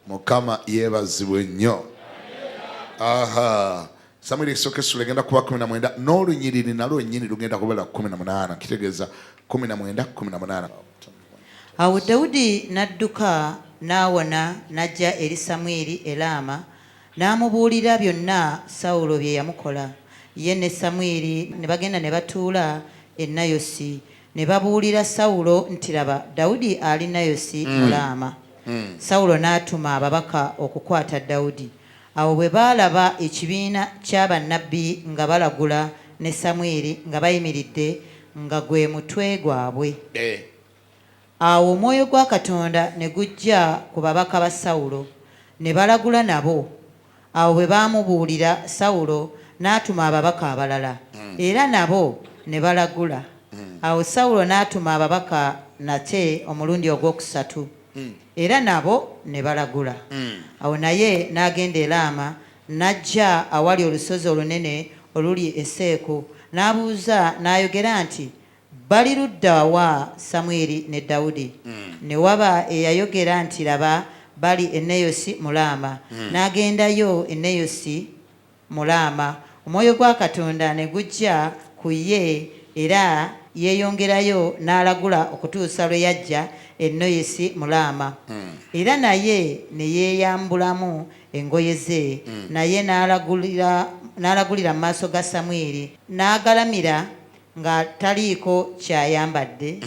Mukama yebazibwe nnyo. Aha. Samwiri ekisooka essula egenda kuba 19 n'olunyiriri nalwo nnyini lugenda kubeera 18. Kitegeeza 19:18. Awo Dawudi n'adduka n'awona n'ajja eri Samwiri e Laama n'amubuulira byonna Sawulo bye yamukola. Ye ne Samwiri ne bagenda ne batuula e Nayosi ne babuulira Sawulo nti laba Dawudi ali Nayosi mu Laama. Sawulo n'atuma ababaka okukwata Dawudi. Awo bwe baalaba ekibiina ky'abannabbi nga balagula ne Samwiri nga bayimiridde nga gwe mutwe gwabwe. Awo omwoyo gwa Katonda ne gujja ku babaka ba Sawulo ne balagula nabo. Awo bwe baamubuulira Sawulo n'atuma ababaka abalala era nabo ne balagula. Awo Sawulo n'atuma ababaka nate omulundi ogwokusatu era nabo ne balagula. Awo naye n'agenda e Laama n'ajja awali olusozi olunene oluli e Seeku n'abuuza n'ayogera nti bali ludda wa Samwiri ne Dawudi? Ne waba eyayogera nti laba bali e Nayosi mu Laama. N'agendayo e Nayosi mu Laama. Omwoyo gwa Katonda ne gujja ku ye era yeeyongerayo n'alagula okutuusa lwe yajja e Nayosi mu Laama. Era naye ne yeeyambulamu engoye ze naye n'alagulira mu maaso ga Samwiri n'agalamira nga taliiko kyayambadde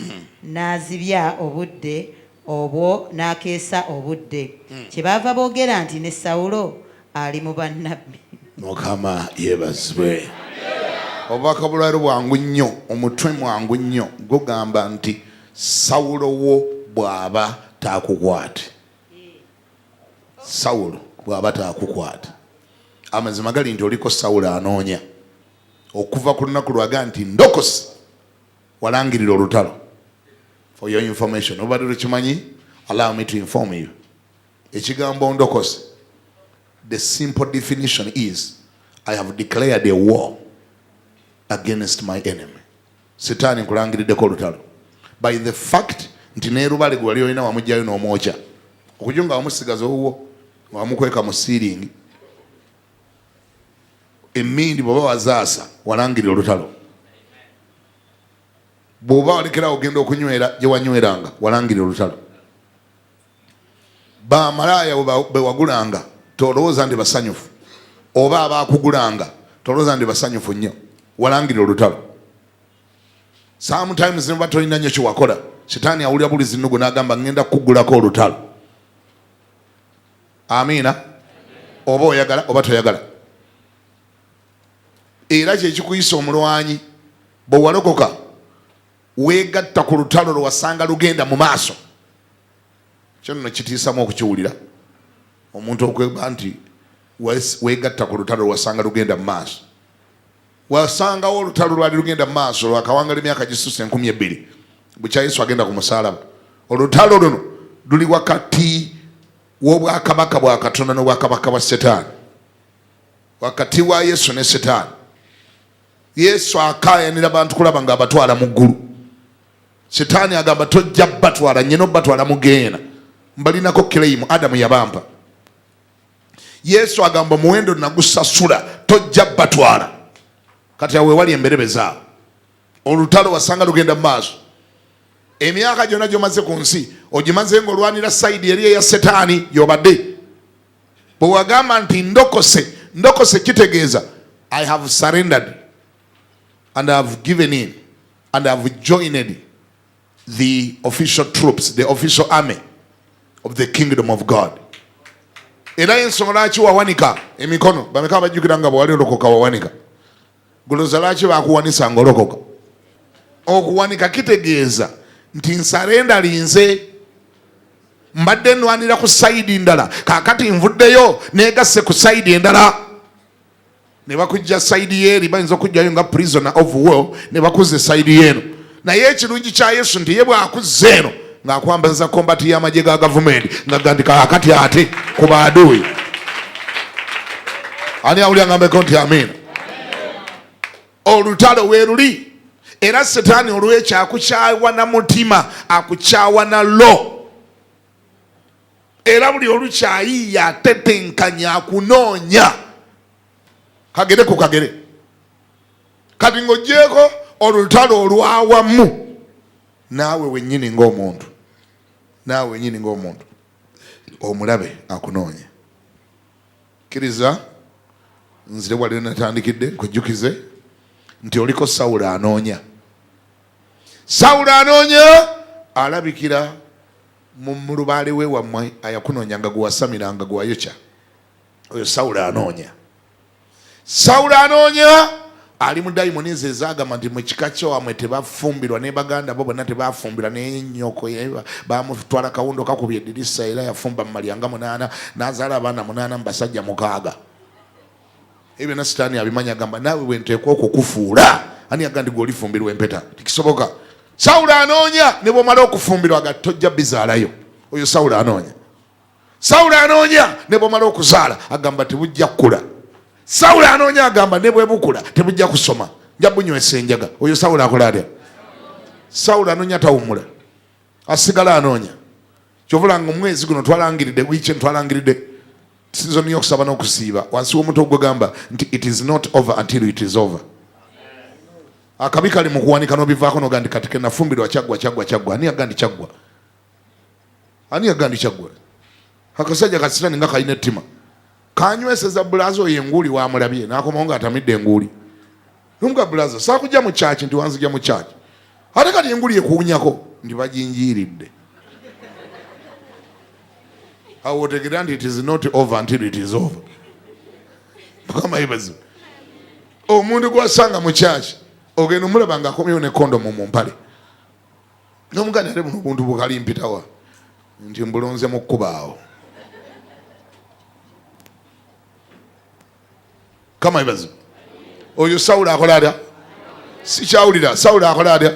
n'azibya obudde obwo n'akeesa obudde. Kyebaava boogera nti ne Sawulo ali mu bannabbi. Mukama yebazibwe. Obubaka bulwaliro bwangu nnyo, omutwe mwangu nnyo gugamba nti Sawulo wo bw'aba taakukwate. Sawulo bw'aba taakukwate. Amazima gali nti oliko Sawulo anoonya. Okuva ku lunaku lwaga nti ndokose walangirira olutalo. For your information, obadde lukimanyi? Allow me to inform you. Ekigambo ndokose, the simple definition is I have declared a war against my enemy. Sitaani nkulangiriddeko olutalo. By the fact nti neerubale gwe wali olina wamugjayo n'omwokya. Okujja nga wamusigaza owuwo nga wamukweka mu siiringi. Emmindi bw'oba wazaasa walangirira olutalo. Bw'oba walekerawo ogenda okunywera gye wanyweranga walangirira olutalo. Bamalaaya bwe wagulanga tolowooza ndi basanyufu. Oba abaakugulanga tolowooza ndi basanyufu nnyo. Walangirira olutalo. Sometimes ne batolina nnyo kye wakola. Sitaani awulira bulizi nnugu n'agamba ngenda kukugulako olutalo. Amiina. Oba oyagala oba toyagala. Era kyekikuyisa omulwanyi bwe walokoka weegatta ku lutalo lwe wasanga lugenda mu maaso. Kyo nno kitiisamu okukiwulira. Omuntu okweba nti weegatta ku lutalo lwe wasanga lugenda mu maaso. Wasangawo olutalo lwali lugenda mu maaso lwakawangala emyaka gisusse 2000 bukya Yesu agenda ku musaalaba. Olutalo luno luli wakati w'obwakabaka bwa Katonda n'obwakabaka bwa Setaani. Wakati wa Yesu ne Setaani. Yesu akaayanira abantu kulaba nga abatwala mu ggulu. Setaani agamba tojja batwala nnyina obatwala mu geena. Mbalinako kireyimu Adamu yabampa. Yesu agamba muwendo nagusasula tojja batwala. Kati awe wali emberebe zaawo. Olutalo wasanga lugenda mu maaso. Emyaka gyonna gy'omaze ku nsi ogimaze ng'olwanira sayidi eri eya Setaani gy'obadde. Bwe wagamba nti ndokose kitegeeza I have surrendered and I have given in and I have joined the official troops, the official army of the kingdom of God. Era ensonga lwaki wawanika emikono bameka bajjukira nga bwe wali olokoka wawanika. Guloza lwaki bakuwanisa ng'olokoka. Okuwanika kitegeeza nti nsarenda linze mbadde nnwanira ku sayidi ndala kaakati nvuddeyo neegasse ku sayidi endala. Ne bakujja sayidi yeeri bayinza okujjayo nga prisoner of war ne bakuze sayidi yeeno. Naye ekirungi kya Yesu nti ye bw'akuzza eno ng'akwambaza kombati y'amagye ga gavumenti ng'agamba kaakati ate ku baaduuyi. Ani awulira ngambeko nti amiina. Olutalo weeruli. Era Setaani olw'ekyo akukyawa na mutima akukyawa na lo. era buli olukyayiya atetenkanya akunoonya kagere ku kagere. Kati ng'oggyeko olutalo olwawamu naawe wennyini ng'omuntu, naawe wennyini ng'omuntu omulabe akunoonya. Kkiriza nzire wali natandikidde nkujjukize nti oliko Sawulo anoonya. Sawulo anoonya alabikira mu lubaale we wammwe ayakunoonyanga gwe wasamiranga gwe wayokya. Oyo Sawulo anoonya. Sawulo anoonya ali mu dayimonize ezaagamba nti mu kika ky'owammwe tebafumbirwa, ne baganda bo bonna tebafumbirwa, ne nnyoko bamutwala kawundo kakubye eddirisa era yafumba mu malyanga 8 n'azaala abaana 8 mu basajja 6. Ebyo na sitaani abimanya, agamba naawe bwenteekwa okukufuula ani yaga ndi gw'olifumbirwa empeta tikisoboka. Sawulo anoonya ne bw'omala okufumbirwa aga tojja bizaalayo. Oyo Sawulo anoonya. Sawulo anoonya ne bw'omala okuzaala agamba tebujja kkula. Sawulo anoonya agamba ne bwe bukula tebujja kusoma, nja bunywesa enjaga. Oyo Sawulo akola atya? Sawulo anoonya tawummula, asigala anoonya. Kyovulanga omwezi guno twalangiridde, wiiki twalangiridde sizoni y'okusaba n'okusiiba, wansi w'omutwe gwe gamba nti it is not over until it is over. Akabi kali mu kuwanika n'obivaako n'oga ndi kati ke nafumbirwa kyaggwa. Ani yaga ndi kyaggwa? Ani yaga ndi kyaggwa? Akasajja kasirani nga kalina ettima kanyweseza bulazo oyo enguuli wamulabye n'akomawo ng'atamidde enguuli. N'omuga bulazo saakujja mu kyaki nti wanzija mu kyaki. Ate kati enguuli ekuwunyako ndi baginjiiridde. Awo otegeera nti it is not over until it is over. Mukama yebazibu. Omuntu gw'asanga mu kyaki ogenda omulaba ng'akomyewo ne kondomu mu mpale. N'omuganda ate buno obuntu bukali mpitawa nti mbulonze mu kkuba awo. Kama yebazibu. Oyo Sawulo akola atya? Sikyawulira. Sawulo akola atya?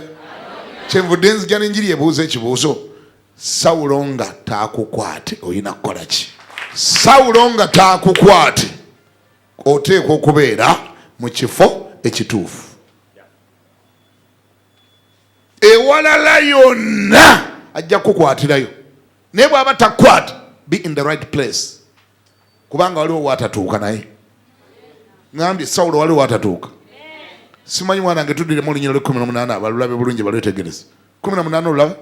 Kyenvudde nzija n'enjiri ebuuza ekibuuzo. Sawulo nga taakukwate oyina kukola ki? Sawulo nga taakukwate oteekwa okubeera mu kifo ekituufu. Ewalala yonna ajja kukwatirayo, naye bw'aba takwata be in the right place, kubanga waliwo waatatuuka naye. Ngambye Sawulo waliwo waatatuuka. Simanyi mwana wange tuddiremu olunyiro lwe 18 abalulabe bulungi balwetegereze. 18 olulaba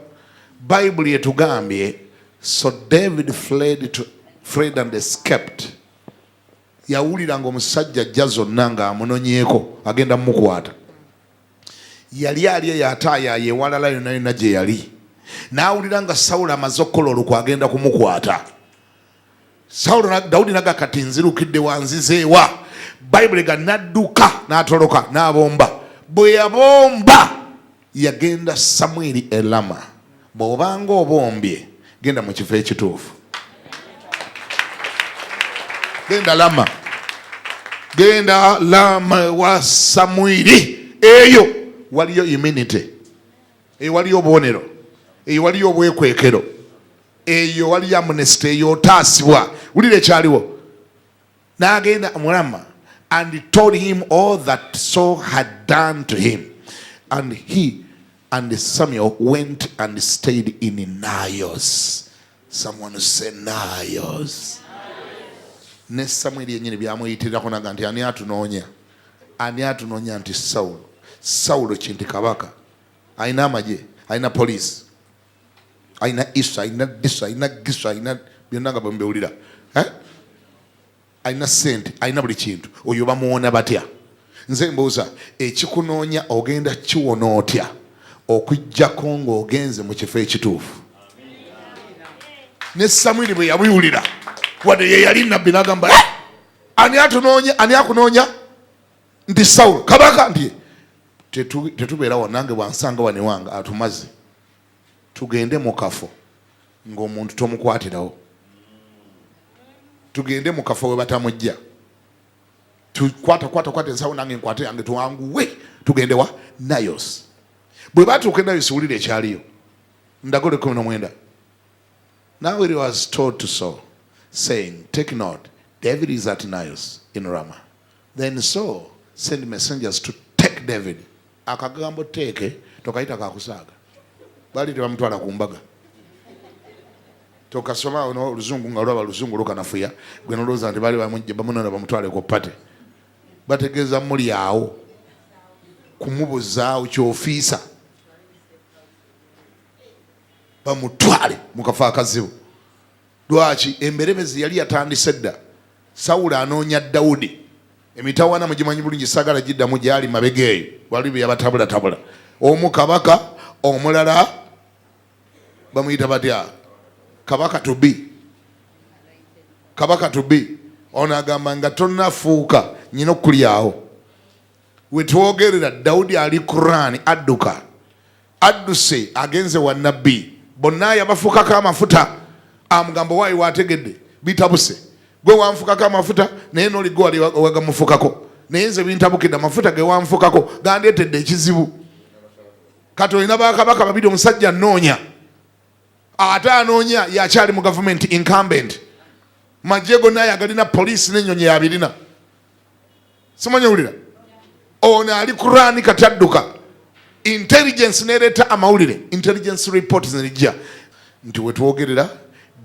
Bayibuli etugambye so David fled and escaped. Yawulira ng'omusajja ajja zonna ng'amunonyeeko agenda mumukwata. Yali ali yataayaaya ewalala yonna yonna gye yali. N'awulira nga Sawulo amaze okukola olukwe agenda kumukwata. Dawudi naga kati nzirukidde wanzizeewa. Bayibuli ga n'adduka n'atoloka n'abomba. Bwe yabomba yagenda Samwiri e Lama. Bw'obanga obombye genda mu kifo ekituufu. Genda Lama. Genda Lama wa Samwiri. Eyo waliyo immunity. Eyo waliyo obubonero. Eyo waliyo obwekwekero. Eyo waliyo amnesty. Eyo otaasibwa. Wulira ekyaliwo. N'agenda mu Lama and he told him all that Saul had done to him. And he and Samuel went and stayed in Naios. Someone said Naios. Ne Samuel yenyini byamuyitirirako naga nti ani atunoonya. Ani atunoonya nti Saul. Saulo kinti kabaka. Aina amagye, aina police. Aina isa, aina disa, aina gisa, aina byonna nga bwembewulira. Aina sente, aina buli kintu. Oyo bamuwona batya. Nze mbuuza ekikunoonya ogenda kiwona otya okujjako ng'ogenze mu kifo ekituufu. Ne Samwiri bwe yabiwulira wadde ye yali nabbi n'agamba ani akunoonya nti Sawulo kabaka nti tetubeera wanange bwansanga wane wange atumaze tugende mu kafo ng'omuntu tomukwatirawo. Tugende mu kafo we batamujja. Kwata ensawo nange nkwate yange tuwanguwe tugende wa Naios. Bwe batuuka Naios wulira ekyaliyo. Ndagole 19. Now it was told to Saul, saying, take note, David is at Naios in Ramah. Then Saul sent messengers to take David. Akagambo teke tokaita kakusaaga. Bali tebamutwala ku mbaga. tokasoma ono oluzungu nga lwaba luzungu lukanafuya gwe nolowooza nti baali bamujja bamunona bamutwale ku pate bategeeza muli awo kumubuzaawo kyofiisa bamutwale mukafa akazibu. Lwaki? Emberebezi yali yatandise dda. Sawulo anoonya Dawudi, emitawaana mugimanyi bulungi, sagala giddamu gyali mabega eyo wali bye yabatabulatabula. Omu kabaka, omulala bamuyita batya, kabaka to be. Ono agamba nga tonnafuuka nyina okulyawo. We twogerera Dawudi ali Kurani adduka, adduse agenze wa nabbi, bonna yabafuukako amafuta. Amugambo waayi waategedde bitabuse, gwe wanfukako amafuta naye noli gwe wali wagamufukako, naye nze bintabukidde amafuta ge wanfukako gandeetedde ekizibu. Kati olina bakabaka babiri, omusajja anoonya, ate anoonya yakyali mu gavumenti incumbent, majje gonna yagalina, poliisi n'ennyonyi yabirina. Simanyi wulira, ono ali Kurani kati adduka. Intelligence nereeta amawulire, intelligence report zinijja nti wetwogerera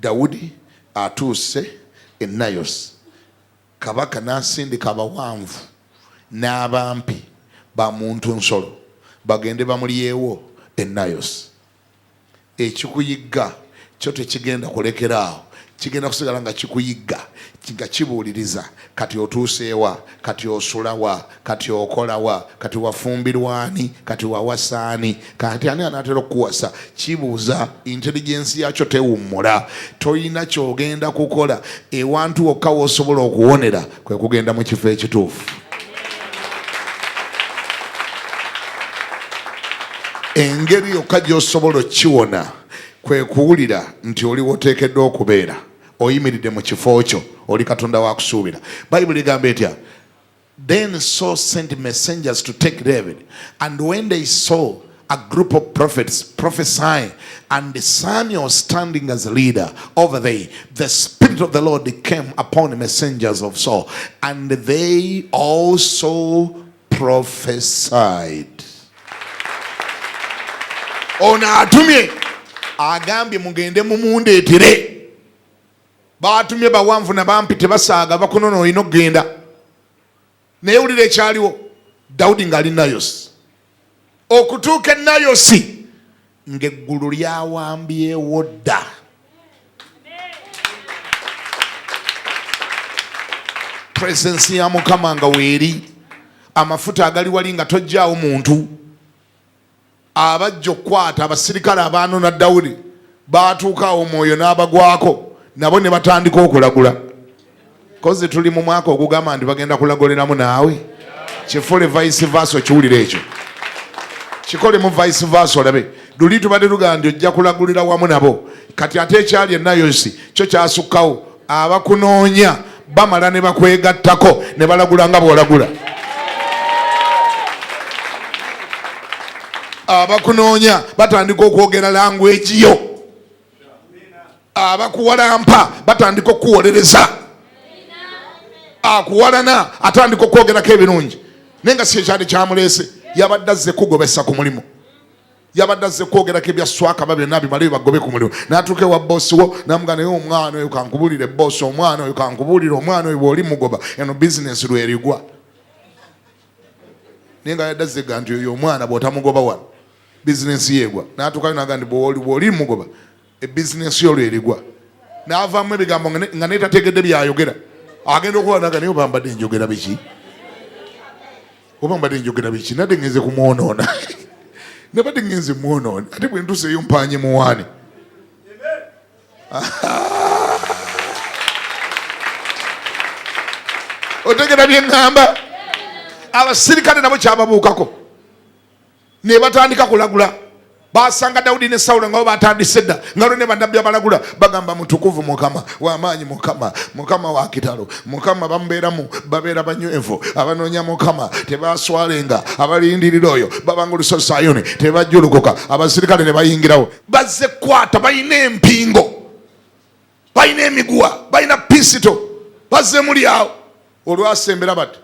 Dawudi atuuse e Nayos, kabaka n'asindika abawanvu n'abampi ba muntu nsolo bagende bamulyewo e Nayos. Ekikuyigga kyo tekigenda kulekeraawo, kigenda kusigala nga kikuyigga, nga kibuuliriza kati otuuseewa, kati osulawa, kati okolawa, kati wafumbirwani, kati wawasaani, kati ani anaatera okukuwasa. Kibuuza, intelligence yakyo tewummula, toyina kyogenda kukola. Ewantu wokka w'osobola okuwonera kwe kugenda mu kifo ekituufu. Engeri yokka gy'osobola okkiwona kwe kuwulira nti oli w'oteekeddwa okubeera, oyimiridde mu kifo kyo, oli Katonda wa kusuubira. Bayibuli egamba etya? Then Saul sent messengers to take David, and when they saw a group of prophets prophesying and Samuel standing as a leader over there, the Spirit of the Lord came upon the messengers of Saul, and they also prophesied. Ono atumye agambye mugende mumundeetere. Batumye bawanvu na bampi tebasaaga bakunono olina okgenda. Naye wulira ekyaliwo, Dawudi ng'ali Nayos. Okutuuka e Nayosi ng'eggulu lyawambyewo dda. Presence ya Mukama nga weeri, amafuta agali wali nga tojjaawo muntu. Abajja okukwata abasirikale abaanona Dawudi baatuuka awo omwoyo n'abagwako, nabo ne batandika okulagula. Kozi tuli mu mwaka ogugamba nti bagenda kulagoleramu naawe. Kifule vice versa, kiwulire ekyo. Kikole mu vice versa olabe. Luli tubadde tugamba nti ojja kulagulira wamu nabo. Kati ate ekyali e Nayosi kyo kyasukkawo. Abakunoonya bamala ne bakwegattako ne balagula nga bw'olagula. Abakunoonya batandika okwogera language yo. Abakuwalampa batandika okuwolereza. Akuwalana atandika okwogerako ebirungi. Naye nga si ekyali kyamuleese, yabadde azze kugobesa ku mulimu. Yabadde azze kwogerako ebyaswakaba byonna bimale bagobe ku mulimu. N'atuuka ewa boosi wo n'amugamba naye omwana oyo kankubulire boosi, omwana oyo kankubulire, omwana oyo bw'oli mugoba eno bizinesi lwerigwa. Naye nga yadde azze ga nti oyo omwana bw'otamugoba wano bizinesi yeegwa. N'atuukayo n'agamba nti bw'oli mugoba ebizinesi yo lwerigwa. N'avaamu ebigambo nga naye tategedde byayogera. Agenda okuwanaga naye oba mbadde njogera biki? Oba mbadde njogera biki? Nadde ngenze kumwonoona. Nabadde ngenze mwonoona. Ate bwe ntuuseeyo mpanye muwaani. Otegera bye ŋŋamba? Abasirikale nabo kyababuukako. Ne batandika kulagula. Basanga Dawudi ne Sawulo nga batandise dda, nga ne bannabbi abalagula bagamba mutukuvu Mukama, w'amaanyi Mukama, Mukama wa kitalo, Mukama bamubeeramu, babeera banywevu, abanoonya Mukama tebaswalenga, abalindirira oyo babanga olusozi Sayuni tebajjulukuka. Abasirikale ne bayingirawo, bazze kwata, balina empingo, balina emiguwa, balina pisito, bazze muli awo. Olwasembera bati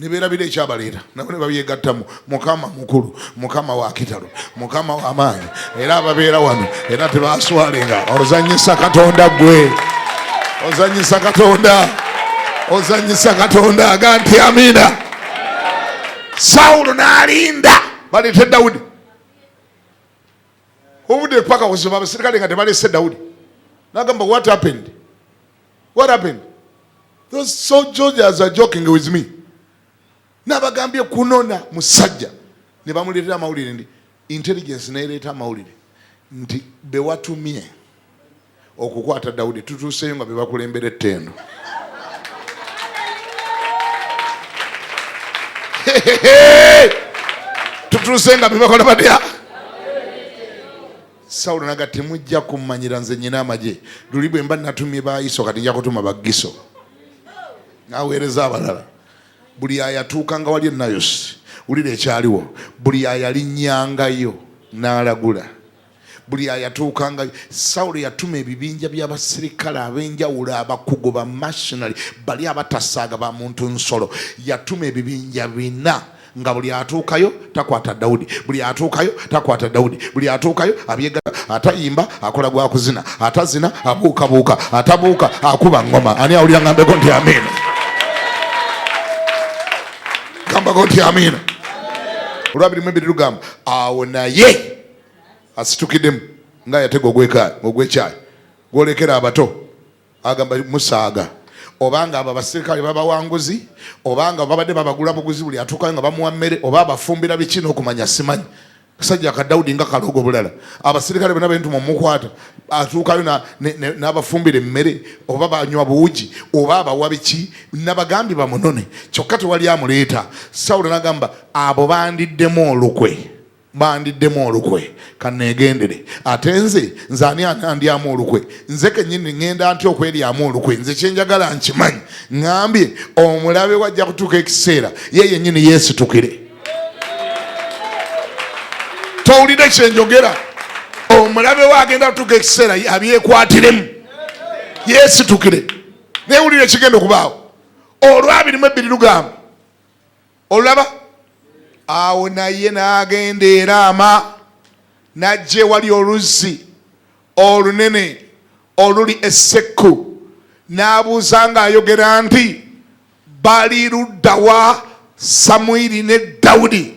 nibeerabira ekyabaleeta nabo ne babyegattamu. Mukama mukulu, Mukama wa kitalo, Mukama wa maanyi, era ababeera wano era tebaswalenga. Ozanyisa Katonda gwe, ozanyisa Katonda, ozanyisa Katonda. Aga nti amina. Sawulo n'alinda baleete Dawudi. Obudde paka kuziba abaserikale nga tebaleese Dawudi. N'agamba what happened? What happened? Those soldiers are joking with me. N'abagambye kunona musajja. Ne bamuleetera amawulire ndi intelligence n'ereeta amawulire nti bewatumye okukwata Dawudi tutuuseyo nga bebakulembera ettendo. Tutuuse nga bebakola badya. Sawulo naga temujja kummanyira nze nnyina amagye. Luli bwe mba natumye baayiso kati nja kutuma baggiso. N'aweereza abalala. Buli ayatuukanga wali Nayosi, wulira ekyaliwo, buli ayalinyangayo n'alagula. Buli ayatuukangayo. Sawulo yatuma ebibinja by'abaserikale ab'enjawulo, abakugu, ba machinery, bali abatasaaga ba muntu nsolo. Yatuma ebibinja 4 nga buli atuukayo takwata Dawudi, buli atuukayo takwata Dawudi, buli atuukayo abyega. Atayimba akola gwa kuzina, atazina abuukabuuka, atabuuka akuba ngoma. Ani awulira ngambeko nti amina? Gambako nti amina. Olwabiri mwebiri lugamba awo naye asitukiddemu nga yatega ogw'ekyayi gwolekera abato agamba musaaga. Obanga abo abaserikale babawanguzi, obanga babadde babagula buguzi, buli atuukayo nga bamuwa mmere, oba abafumbira biki n'okumanya simanyi. Kasajja ka Dawudi nga kalogo bulala. Abaserikale bonna bentuma omukwata atuukayo n'abafumbira emmere, oba banywa buugi, oba abawa biki, nabagambi bamunone. Kyokka tewali amuleeta. Sawulo n'agamba abo bandiddemu olukwe kaneegendere. Ate nze ani andyamu olukwe? Nze kennyini ŋŋenda ntya okweryamu olukwe? Nze kyenjagala nkimanyi. Ŋŋambye omulabe wajja kutuuka ekiseera ye yennyini yeesitukire. Towulidde kyenjogera? Omulabe we agenda kutuuka ekiseera abyekwatiremu yeesitukire. Neewulire kigenda okubaawo. Olwabiri mwebiri lugamba olulaba. Awo naye n'agenda e Raama n'ajja wali oluzzi olunene oluli e Sekku, n'abuuza ng'ayogera nti bali ludda wa Samwiri ne Dawudi?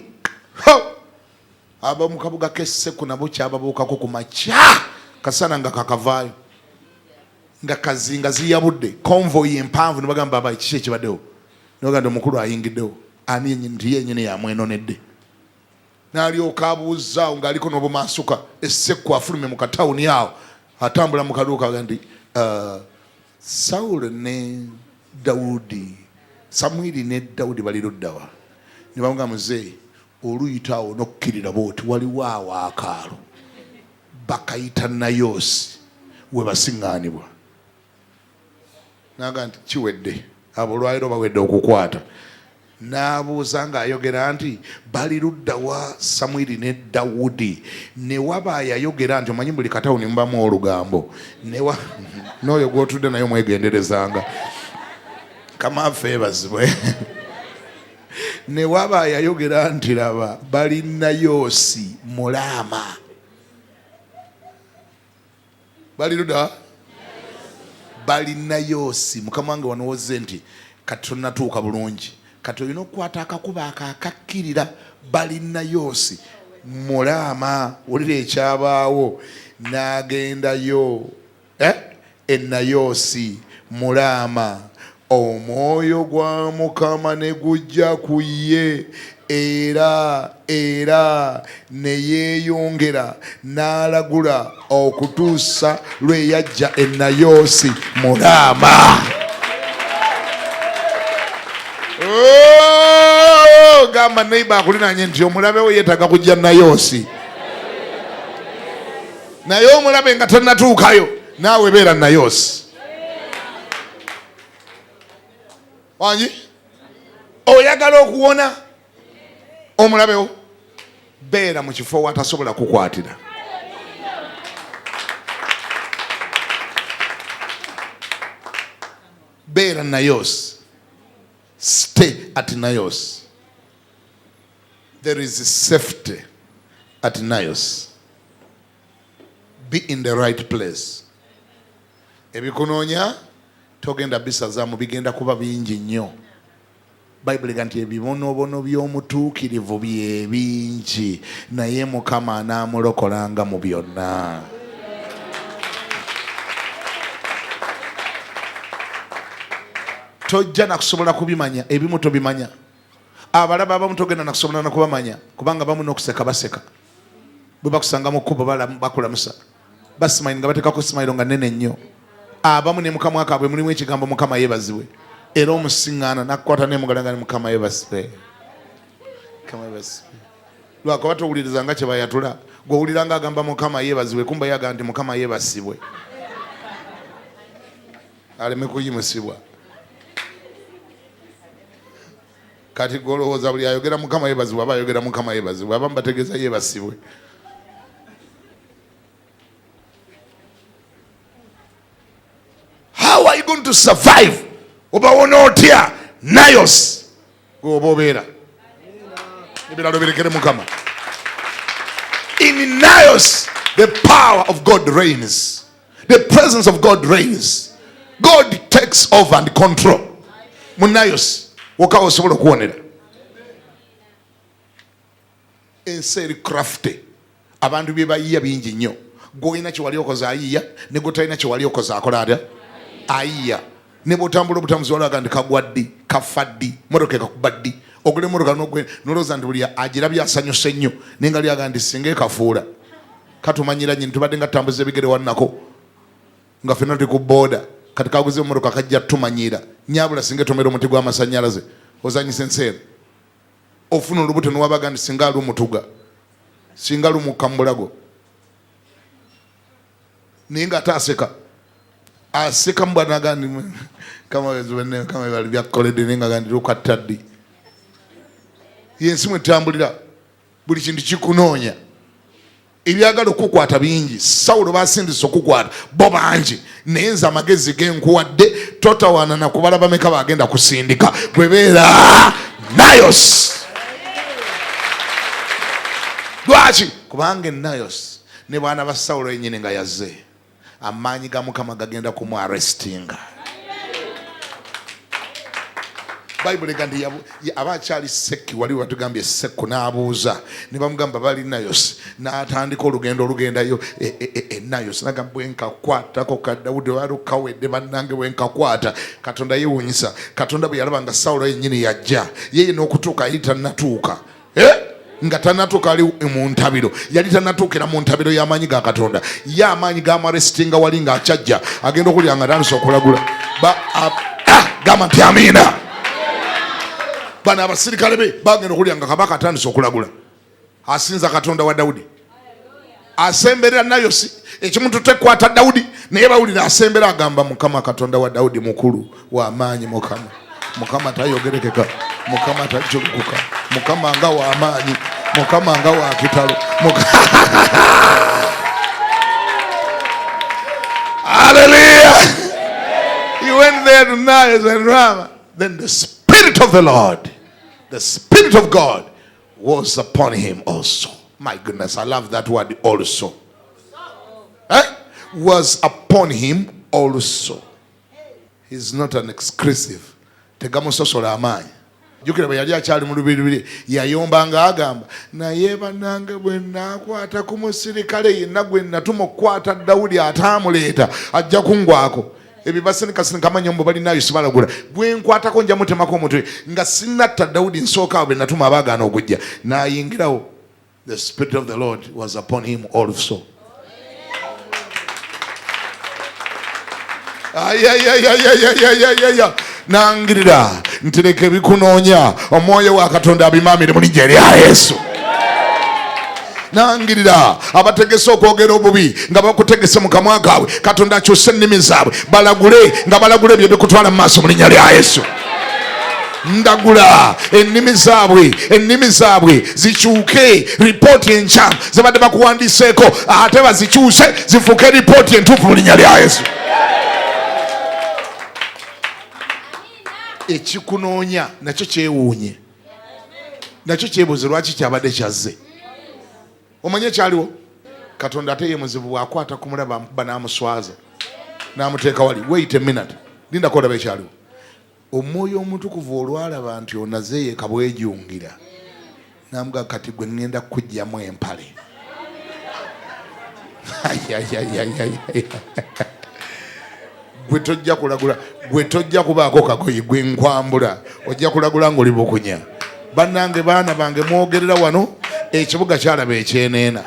Ab'omu kabuga k'e Sekku nabo kyababuukako ku makya kasana nga kakavaayo nga kazinga ziyabudde konvoyi empanvu. Ne bagamba baba kiki ekibaddewo? Ne bagamba omukulu ayingiddewo. Ani nti yennyini yamwenonedde. N'alyoka abuuzaawo ng'aliko n'obumaasuka e Sekku afulume mu katawuni awo atambula mu kaduuka nti Sawulo ne Dawudi, Samwiri ne Dawudi bali ludda wa? Ne bamugamba muzeeyi oluyita awo n'okkirira booti waliwo awo akaalo bakayita Nayosi we basiŋŋaanibwa. N'agamba nti kiwedde, abo olwaliro bawedde okukwata. N'abuuza ng'ayogera nti bali ludda wa Samwiri ne Dawudi. Ne waba yayogera nti omanyi buli katawuni mubamu olugambo. N'oyo gw'otudde naye omwegenderezanga. Kamaffe ebazibwe. Ne waba yayogera nti laba bali Nayosi mu Laama. Bali ludda bali Nayosi. Mukama wange wano wozze nti kati tonnatuuka bulungi. Kati olina okukwata akakuba akakkirira bali Nayosi mu Laama. Wulira ekyabaawo. N'agendayo e Nayosi mu Laama. Omwoyo gwa Mukama ne gujja ku ye era ne yeeyongera n'alagula okutuusa lwe yajja e Nayosi mu Laama. Gamba neighbor akulinanye nti omulabe we yeetaaga kujja Nayosi. Naye omulabe nga tannatuukayo naawe beera Nayosi. Wangi oyagala okuwona omulabewo beera mu kifo watasobola kukwatira. Beera Nayosi. Stay at Nios. There is safety at Nios. Be in the right place. Ebikunonya togenda bisazamu bigenda kuba bingi nnyo. Bible ganti ebibonobono by'omutuukirivu bye bingi naye Mukama anaamulokolanga mu byonna. Tojja nakusobola kubimanya, ebimu tobimanya. Abalaba abamu togenda nakusobola nakubamanya kubanga bamu n'okuseka baseka. Bwe bakusanga mu kkubo bakulamusa basimayini nga bateekako simayiro nga nnene nnyo. Abamu ne mukamwa kaabwe mulimu ekigambo Mukama yeebazibwe. Era omusiŋŋaana nakkwata n'emugala nga ne Mukama yeebazibwe. Mukama yeebazibwe. Lwakuba towuliriza nga kye bayatula. Gw'owulira nga agamba Mukama yeebazibwe kumba yaga nti Mukama yeebasibwe. Aleme kuyimusibwa. Kati golowooza buli ayogera Mukama yeebazibwe aba ayogera Mukama yeebazibwe. Abamu bategeeza yeebasibwe. How are you going to survive? Obawona otya Nios gwoba obeera. Ebiralo birekere Mukama. In Nios, the power of God reigns. The presence of God reigns. God takes over and control. Mu Nios wokawa osobola okuwonera. Ensi eri crafty. Abantu bye bayiya bingi nnyo. Gw'olina kye wali okoze ayiya ne gw'otalina kye wali okoze akola atya? Ayiya. Ne bw'otambula obutambuzi walaga nti kagwa ddi, kafa ddi, motoka ekakuba ddi. Ogula emmotoka n'olowooza nti buli agirabye asanyuse nnyo naye nga lyaga nti singa ekafuula. Katumanyira nnyini tubadde nga tutambuza ebigere wannako nga ffenna tuli ku booda. Kati kaguze emmotoka kajja tumanyira. Nnyabula singa etomera omuti gw'amasannyalaze ozanyisa enseera. Ofuna olubuto newabaga nti singa ali omutuga, singa ali omukambulago. Naye nga ate aseka. Aseka mbwana gandi kama wezibene kama bali byakoledde ninga gandi lukatta ddi. Yensi mwe tambulira buli kintu kikunoonya. Ebyagala okukwata bingi. Saulo basindise okukwata bo bangi naye nze amagezi genkuwadde totawaana na kubala bameka bagenda kusindika bwe beera Nios. Lwaki? Kubanga Nios ne baana ba Saulo yennyini nga yazze. Amaanyi ga Mukama gagenda kumu arrestinga. Bible gandi abakyali sekki wali watugambye sekku n'abuuza ne bamugamba bali Nios n'atandika olugendo olugendayo Nios nagamba bwe nkakwatako ka Dawudi wali kawedde bannange bwe nkakwata. Katonda yeewuunyisa. Katonda bwe yalaba nga Saulo yennyini yajja yeye n'okutuuka yali tannatuuka. Nga tannatuuka ali mu ntabiro. Yali tannatuukira mu ntabiro y'amaanyi ga Katonda. Ye amaanyi g'amarestinga wali ng'akyajja agenda okulya nga tandise okulagula. Gamba nti amiina. Bano abasirikale be bagenda okulya nga kabaka atandise okulagula. Asinza Katonda wa Dawudi. Asemberera Nios. Ekimu tutekwata Dawudi naye bawulira asembera agamba Mukama Katonda wa Dawudi mukulu wa amaanyi. Mukama tayogerekeka. Mukama tajoguka. Mukama nga wa amaanyi. Mukama nga wa kitalo. Hallelujah. He went there to Nios and Ramah. Then the Spirit of the Lord, the Spirit of God was upon him also. My goodness, I love that word also. Was upon him also. He's not an exclusive. Tegamusosola amaanyi. Jukira bwe yali akyali mu lubiri yayombanga agamba naye bannange bwe naakwata ku musirikale yenna gwe natuma okukwata Dawudi ataamuleeta ajja kungwako. Ebibasinikasinika amanyombo bali Nios balagula bwe nkwatako nja mutemako omutwe nga sinnatta Dawudi nsooka awo be natuma abaagaana okujja. N'ayingirawo. The Spirit of the Lord was upon him also. Nangirira ntereke bikunoonya omwoyo wa Katonda abimamire mu linnya lya Yesu. Nangirira abategese okwogera obubi nga bakutegese mu kamwa kaabwe Katonda akyuse ennimi zaabwe balagule nga balagule ebyo bikutwala mu maaso mu linnya lya Yesu. Ndagula ennimi zaabwe zikyuke ripooti enkya zibadde bakuwandiseeko ate bazikyuse zifuuke ripooti entuufu mu linnya lya Yesu. ekikunoonya nakyo kyewuunye, nakyo kyebuuze lwaki kyabadde kyazze. Omanye kyaliwo Katonda ate ye muzibu, bw'akwata ku mulaba amukuba n'amuswaza n'amuteeka wali. Wait a minute, lindako olaba ekyaliwo. Omwoyo omutukuvu olwalaba nti onazeeyeka bwejungira n'amuga kati gwe ŋŋenda kujjamu empale. Gwe tojja kulagula, gwe tojja kubaako kagoyi, gwe nkwambula, ojja kulagula ng'oli bukunya. Bannange, baana bange, mwogerera wano, ekibuga kyalaba ekyeneena.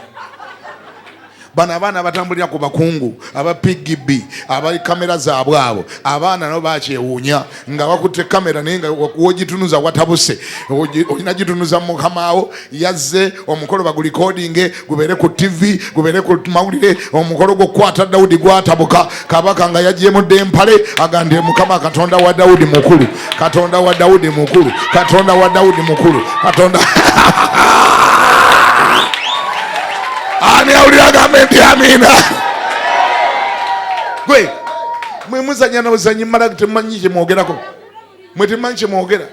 Bano abaana abatambulira ku bakungu, aba PGB, aba kamera zaabwe abo, abaana nabo bakyewuunya nga bakutte kamera naye nga wogitunuza watabuse, olina gitunuza mukamaawo yazze, omukolo bagulikoodinge gubeere ku TV, gubeere ku mawulire, omukolo gwokukwata Dawudi gwatabuka, kabaka nga yagyemudde empale agambye Mukama Katonda wa Dawudi mukulu, Katonda wa Dawudi mukulu, Katonda wa Dawudi mukulu, Katonda ani awulira agambe nti amina. Gwe mwe muzanya n'obuzanyi mmala temumanyi kyemwogerako, mwe temumanyi kyemwogera.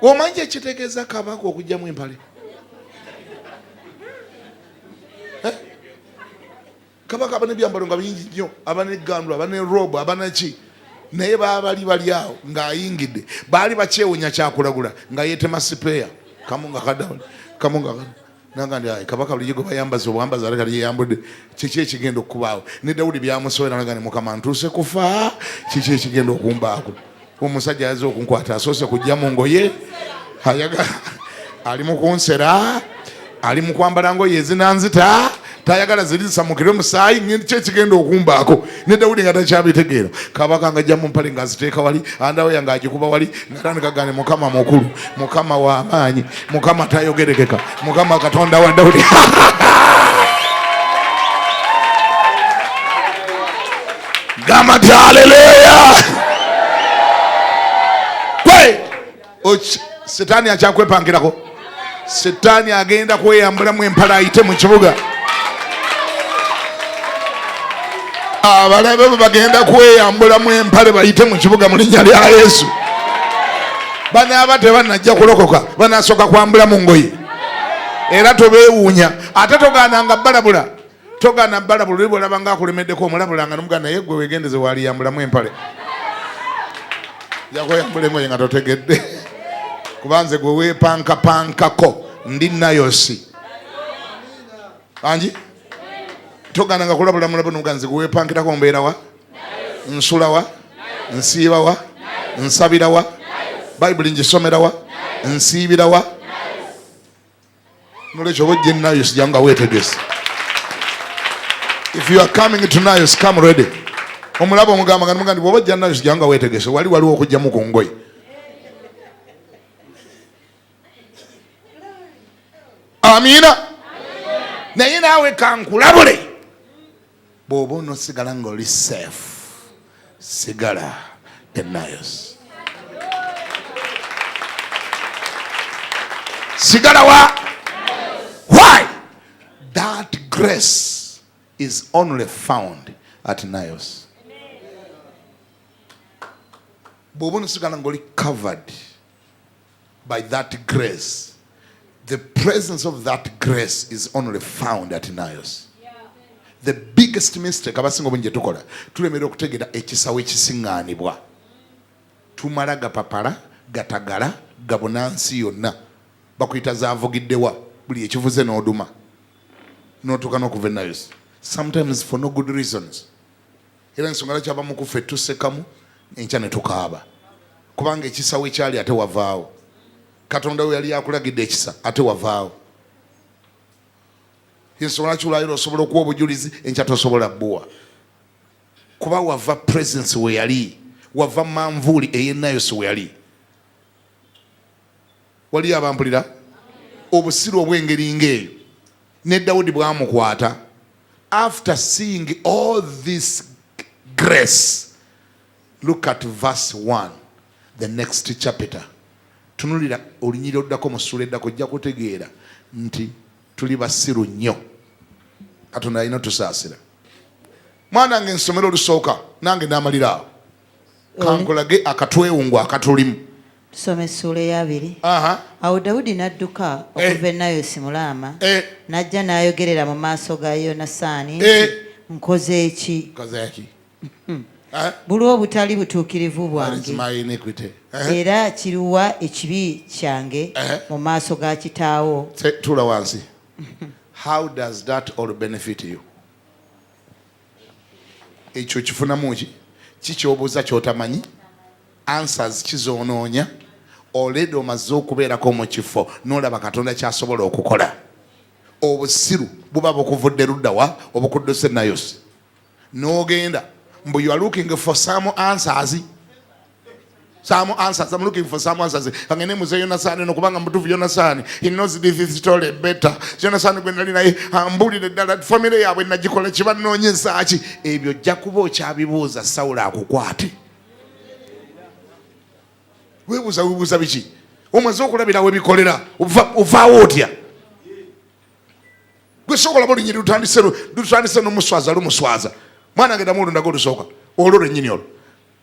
Omanyi ekitegeeza kabaka okugyamu empale? Kabaka abana ebyambalo nga bingi nnyo, abana eggandulo, abana erobo, abana ki, naye baabali bali awo ng'ayingidde, baali bakyewunya kyakulagula nga yeetema sipeeya kamunga kadawuli, kamunga kadawuli. Nangandi ayi kabaka bulijjo bayambaza obwambaza aleka yeyambudde, kiki ekigenda okubaawo? Ne Dawudi byamusowera nagani Mukama ntuuse kufa, kiki ekigenda okumbaako? Omusajja yazze okunkwata asoose kujja mu ngoye, ayagala ali mu kunsera, ali mu kwambala ngoye ezinanzita, tayagala zirisamukire musaayi, kiki ekigenda okumbaako? Ne Dawudi nga takyabitegeera, kabaka nga ajja mu mpale ng'aziteeka wali, andawe yange agikuba wali, ng'atandika gane Mukama mukulu, Mukama w'amaanyi, Mukama tayogerekeka, Mukama Katonda wa Dawudi. Gamba ti haleluya. Setaani akyakwepangirako, Setaani agenda kweyambulamu empala ayite mu kibuga. Abalabe bagenda kweyambulamu empale bayite mu kibuga mu linnya lya Yesu. Bano aba tebanajja kulokoka, banasooka kwambula mu ngoye era tobeewuunya. Ate togaananga balabula, togaana balabula, oli bw'olaba ng'akulemeddeko omulabulanga n'omugana naye gwe weegendeze waaliyambulamu empale. Yakweyambula engoye nga totegedde kubanze gwe weepankapankako ndi nayosi anji togana nga kulabula mulabo n'omuganzi gwe weepankirako mbeera wa, nsula wa, nsiiba wa, nsabira wa, bayibuli ngisomera wa, nsiibira wa. Nolwekyo oba ojja nayosi janga weetegese. If you are coming to Nayosi, come ready. Omulabo omugamba nga mugandi bw'oba ojja nayosi janga weetegese, waliwo okujjamu ku ngoye. Amina. Naye naawe kankulabule bw'oba onosigala ng'oli safe, sigala e Nayosi. Sigala wa? Why? That grace is only found at Nayosi. Bw'oba onosigala ng'oli covered by that grace, the presence of that grace is only found at Nayosi. The biggest mistake abasinga obungi tukola, tulemerera okutegeera ekisawo ekisiŋŋaanibwa. Tumala gapapala, gatagala, gabuna nsi yonna. Bakuyita zaavugiddewa, buli ekivuze n'oduma. N'otuuka n'okuva e Nayosi. Sometimes for no good reasons. Era ensonga lwaki abamu ku ffe tusekamu, enkya ne tukaaba. Kubanga ekisawo ekyali ate wavaawo. Katonda we yali akulagidde ekisa ate wavaawo. Ensonga lwaki olwaliro osobola okuwa obujulizi, enkya tosobola bbuwa. Kuba wava presence we yali, wava manvuuli ey'e Nayosi we yali. Wali abampulira? Obusiru obw'engeri ng'eyo ne Dawudi bwamukwata. After seeing all this grace, look at verse 1, the next chapter. Tunulira olunyiriro oddako mu ssula eddako ojja kutegeera nti tuli basiru nnyo. Katonda alina tusaasira. Mwana wange nsomero olusooka nange n'amalira awo. kankolage akatwewungu akatulimu. Tusome essula ya 2. Awo Dawudi n'adduka okuva e Nayosi mu Laama, n'ajja n'ayogerera mu maaso ga Yonasaani nti, nkoze ki? Buli obutali butuukirivu bwange, era kiruwa ekibi kyange mu maaso ga kitaawo. Tula wansi. How does that all benefit you? Ekyo kifunamu ki? Kikyobuuza kyotamanyi? Answers kizonoonya? Already omaze okubeerako mu kifo n'olaba Katonda kyasobola okukola. Obusiru buba bukuvudde luddawa obukudduse Nayosi. N'ogenda mbu you are looking for some answers. I'm looking for some answers. Angene muze Yonasaani nokubanga mutuvu Yonasaani. He knows this story better. Yonasaani gwe nali naye ambulire ddala family yaabwe nagikola kibanoonyeza ki. Ebyo jja kuba okyabibuuza Sawulo akukwate. Weebuuza biki? Omaze okulabira webikolera ovaawo otya? Gwe sokola buli nyiri lutandise n'omuswaza lumuswaza. Mwana ngenda mulunda golusooka. Olwo lwennyini olwo.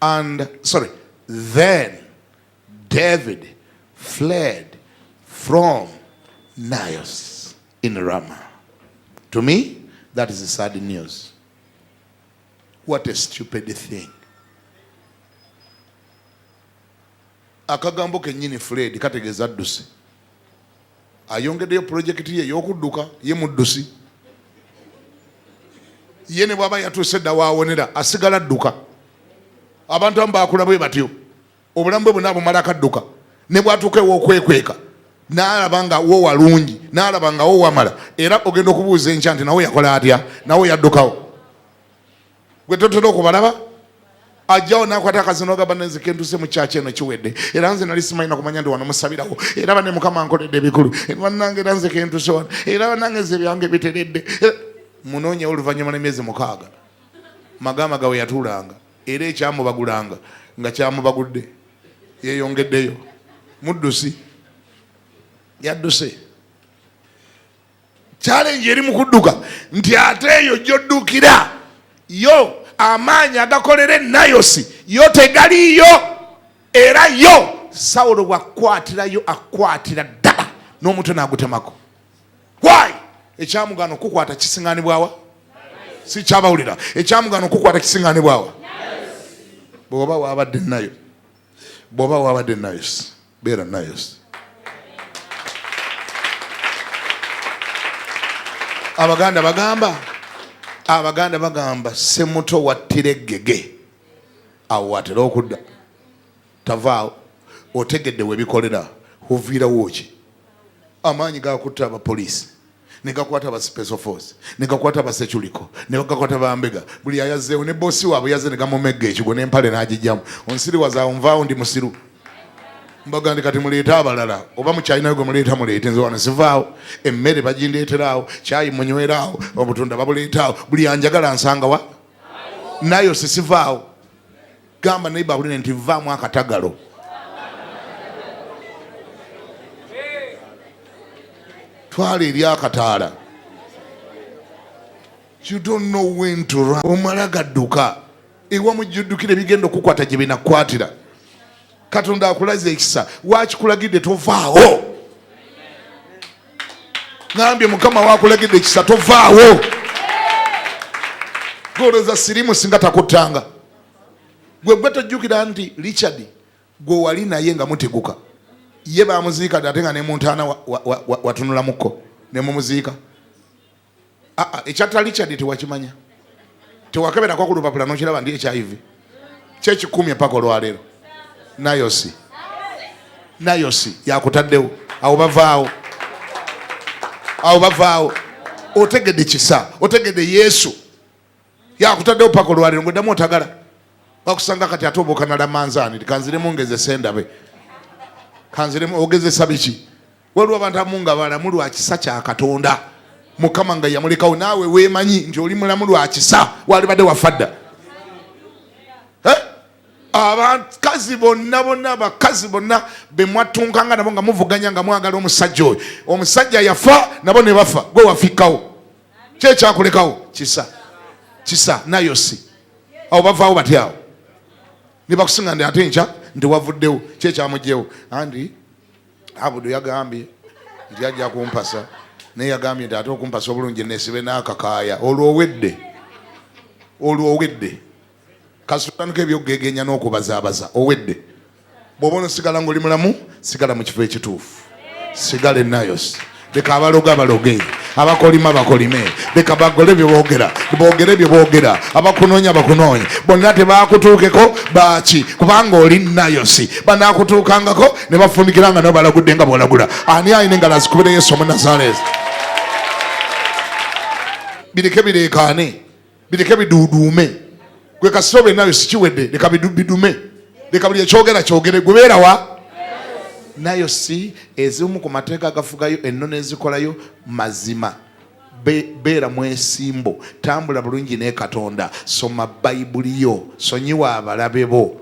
And sorry. Then David fled from Naioth in Ramah. To me, that is sad news. What a stupid thing. Akagambo kenyini fled kategeeza addusi. Ayongeddeyo projekiti ye y'okudduka ye muddusi. Ye ne bw'aba yatuuse dda waawonera asigala adduka. Abantu ambakula bwe batyo. Obulamu bwe bwonna bumala akadduka. Ne bw'atuuka ew'okwekweka n'alaba nga wo walungi, n'alaba nga wo wamala, era ogenda okubuuza enkya nti nawe yakola atya, nawe yaddukawo. Gwe totera okubalaba? Ajjawo n'akwata akazino ogamba nenzike ntuse mu kyaki eno kiwedde. Era nze nali simanyi na kumanya ndi wano musabirawo. Era bane Mukama ankoledde ebikulu. Bannange era nzike ntuse wano. Era bannange nze byange biteredde. Munoonye oluvannyuma n'emyezi 6. Magama gawe yatuulanga. Era ekyamubagulanga nga kyamubagudde. Yeeyongeddeyo. Muddusi. Yadduse. Challenge eri mu kudduka nti ate eyo gy'oddukira yo amaanyi agakolera Nayosi yo tegaliyo, era yo Sawulo bw'akwatirayo akwatira ddala n'omutwe n'agutemako. Why? Ekyamugano kukwata kisiŋŋaanibwawa? Si kyabawulira. Ekyamugano kukwata kisiŋŋaanibwawa? Bw'oba waabadde nayo. Bw'oba waabadde Nayosi. Beera Nayosi. Abaganda bagamba semuto wattira eggege awo watera okudda. Tavaawo otegedde webikolera oviirawo ki? Amaanyi gakutta abapoliisi ne gakwata aba special force ne gakwata aba security ne gakwata bambega. Buli ayazeewo ne boosi waabwe yaze ne gamumegga ekigo n'empale n'agijjamu. Onsiriwaza nvaawo ndi musiru. Mbagandi kati muleeta abalala oba mukyalina gwe muleeta muleete nze wano sivaawo. Emmere bagindeeteraawo, kyayi munyweraawo, obutunda babuleetaawo. Buli anjagala nsanga wa? Nayosi sivaawo. Gamba neiba buline nti vaamu akatagalo. Twala eri akataala. You don't know when to run. Omala gadduka. Ewa mujjuddukire bigenda okukwata gye binakwatira. Katonda akulaze ekisa. Waakikulagidde tovaawo. Ngambye Mukama waakulagidde ekisa tovaawo. Golooza sirimu singa takuttanga. Gwe tojjukira nti Richard gwe wali naye nga muteguka. Ye baamuziika ate nga ne muntaana watunulamuko ne mumuziika. Ekyatta Richard tewakimanya. Tewakebera ku lupapula n'okiraba ndi HIV. Kyekikumi paka olwaleero. Nayosi yakutaddewo. Awo bavaawo. Otegedde kisa. Otegedde Yesu. Yakutaddewo paka olwaleero ng'oddamu otagala. Bakusanga kati ate oba okanala manzaani. Kanziremu ngezesa endabe. Kanziremu ogezesa biki. Waliwo abantu abamu nga balamu lwa kisa kya Katonda. Mukama nga yamulekawo naawe weemanyi nti oli mulamu lwa kisa walibadde wafadda. Abakazi bonna be mwatunkanga nabo nga muvuganya nga mwagala omusajja oyo. Omusajja yafa nabo ne bafa. Gwe wafikkawo. Kyekyakulekawo kisa. Nayosi. Awo bavaawo batyawo. ne bakusinga ndi ate nkya nti wavuddewo kyekyamugyewo andi Abudu yagambye nti ajja kumpasa naye yagambye nti ate okumpasa obulungi nesibe n'akakaaya. Olwo owedde kasitutandika ebyokugegenya n'okubazaabaza owedde. Bw'oba onosigala ng'oli mulamu sigala mu kifo ekituufu, sigala ennayosi. Leka abaloga baloge, abakolima bakolime, leka bagole boogere bye boogera, abakunoonya bakunoonya. Bonna tebakutuukeko baki kubanga oli nayosi. Banaakutuukangako ne bafundikiranga nabo balagudde nga bw'olagula. Ani ayina engalo azikubire Yesu Omunnazaaleesi? Bireke bireekaane, bireke biduuduume. Gwe kasita obe nayosi kiwedde, leka bidume. Leka buli ekyogera kyogere. Gwe beera wa? Nayosi ezimu ku mateeka agafugayo ennono ezikolayo mazima. Beera mwesimbo, tambula bulungi ne Katonda, soma Bayibuli yo, sonyiwa abalabe bo,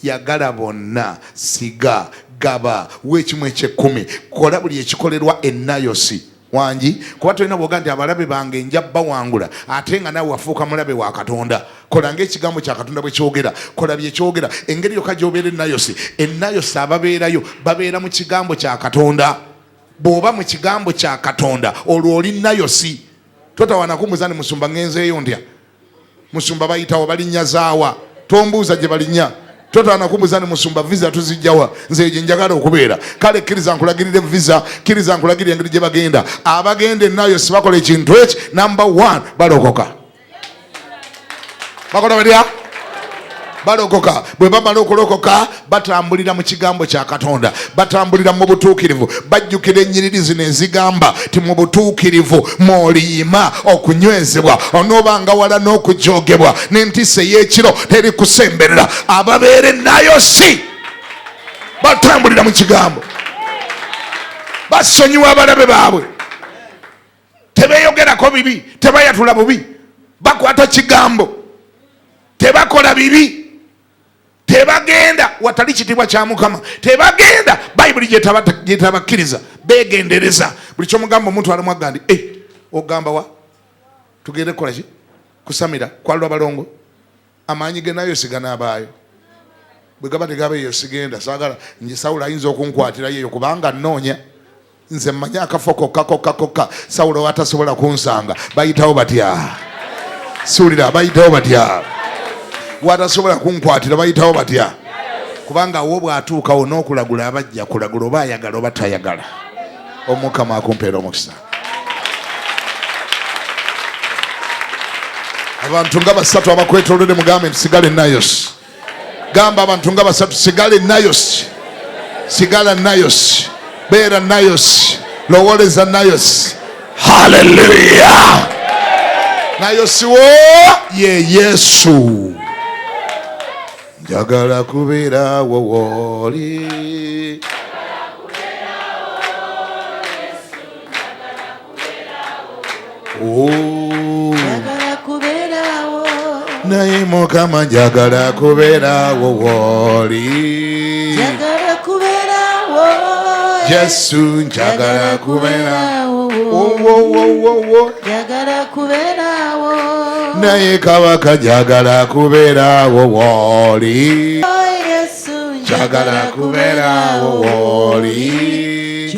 yagala bonna, siga, gaba, weekimu eky'ekkumi, kola buli ekikolerwa ennayosi. Wangi kuba tolina bwoga nti abalabe bange nja bawangula ate nga nawe wafuuka mulabe wa Katonda. Kola ng'ekigambo kya Katonda bwe kyogera, kola bye kyogera. Engeri yokka gy'obeera ennayosi, ennayosi ababeerayo babeera mu kigambo kya Katonda. Bw'oba mu kigambo kya Katonda olwo oli nayosi. Totawana kumbuza ni musumba ngenzeeyo ndya, musumba bayitawo balinnya zaawa, tombuuza gye balinnya. Totawana kumbuza ni musumba visa tuzijjawa, nze gye njagala okubeera. Kale kkiriza nkulagirire visa, kkiriza nkulagirire engeri gye bagenda. Abagenda ennayosi bakola ekintu eki, number 1 balokoka. Bakola balya? Balokoka. Bwe bamala okulokoka batambulira mu kigambo kya Katonda, batambulira mu butuukirivu, bajjukira ennyiriri zino ezigamba ti mu butuukirivu mw'oliyima okunywezebwa, onoobanga wala n'okujoogebwa, n'entiisa ey'ekiro teri kusemberera. Ababeera ennayosi batambulira mu kigambo, basonyiwa abalabe baabwe, tebeeyogerako bibi, tebayatula bubi, bakwata kigambo, tebakola bibi, tebagenda watali kitiibwa kya Mukama, tebagenda Bayibuli gyetabakkiriza, beegendereza. Buli kyomugamba omuntu alamu agandi ogamba wa tugende kukola ki? Kusamira kwalwa balongo. Amaanyi ge nayosi ganaabaayo. Bwe gaba tegabeeyo sigenda, saagala nje Sawulo ayinza okunkwatira yeeyo kubanga nnoonya. Nze mmanyi akafo kokka. Sawulo watasobola kunsanga. Bayitawo batya? Siwulira, bayitawo batya? Watasobola kunkwatira bayitawo batya? Kubanga wo bw'atuukawo n'okulagula abajja kulagula oba ayagala oba tayagala. Omukama akumpeera omukisa. Abantu nga basatu abakwetoolodde mugambe nti sigale nayosi. Gamba abantu nga basatu sigale nayosi. Sigala nayosi. Beera nayosi. Lowoleza nayosi. Hallelujah. Nayosi wo ye Yesu. Njagala kubeera wo woli. Naye Mukama njagala kubeera wo woli. Yesu njagala kubeera wo. Naye Kabaka njagala kubeera wo woli. Njagala kubeera wo woli.